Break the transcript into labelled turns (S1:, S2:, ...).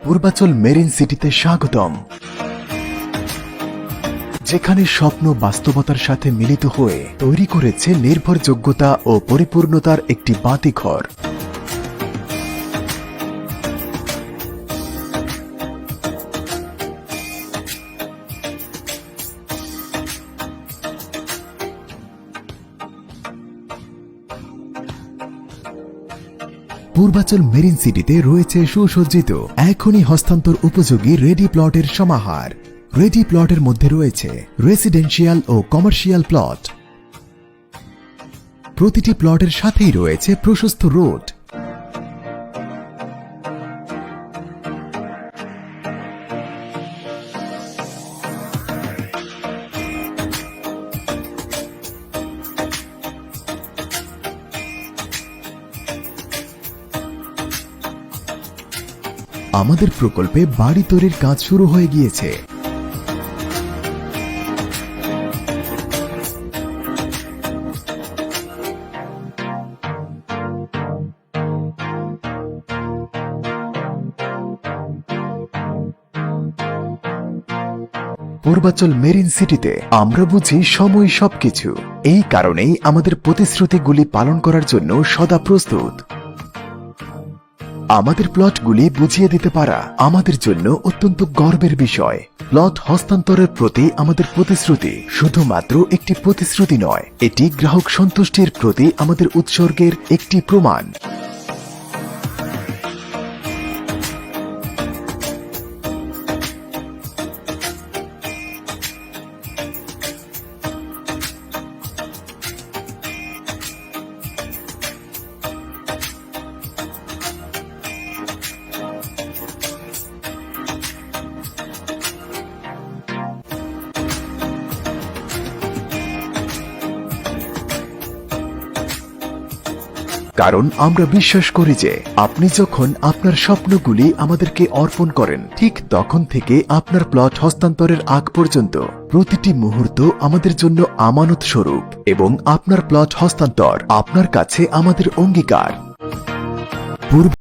S1: Purbachal marine সিটিতে স্বাগতম, যেখানে স্বপ্ন বাস্তবতার সাথে মিলিত হয়ে তৈরি করেছে নির্ভরযোগ্যতা ও পরিপূর্ণতার একটি বাতিঘর। পূর্বাচল মেরিন সিটিতে রয়েছে সুসজ্জিত এখনই হস্তান্তর উপযোগী রেডি প্লটের সমাহার। রেডি প্লটের মধ্যে রয়েছে রেসিডেন্সিয়াল ও কমার্শিয়াল প্লট। প্রতিটি প্লটের সাথেই রয়েছে প্রশস্ত রোড। আমাদের প্রকল্পে বাড়ি তৈরির কাজ শুরু হয়ে গিয়েছে। পূর্বাচল মেরিন সিটিতে আমরা বুঝি সময় সবকিছু। এই কারণেই আমাদের প্রতিশ্রুতিগুলি পালন করার জন্য সদা প্রস্তুত। আমাদের প্লটগুলি বুঝিয়ে দিতে পারা আমাদের জন্য অত্যন্ত গর্বের বিষয়। প্লট হস্তান্তরের প্রতি আমাদের প্রতিশ্রুতি শুধুমাত্র একটি প্রতিশ্রুতি নয়, এটি গ্রাহক সন্তুষ্টির প্রতি আমাদের উৎসর্গের একটি প্রমাণ। কারণ আমরা বিশ্বাস করি যে আপনি যখন আপনার স্বপ্নগুলি আমাদেরকে অর্পণ করেন, ঠিক তখন থেকে আপনার প্লট হস্তান্তরের আগ পর্যন্ত প্রতিটি মুহূর্ত আমাদের জন্য আমানত স্বরূপ, এবং আপনার প্লট হস্তান্তর আপনার কাছে আমাদের অঙ্গীকার।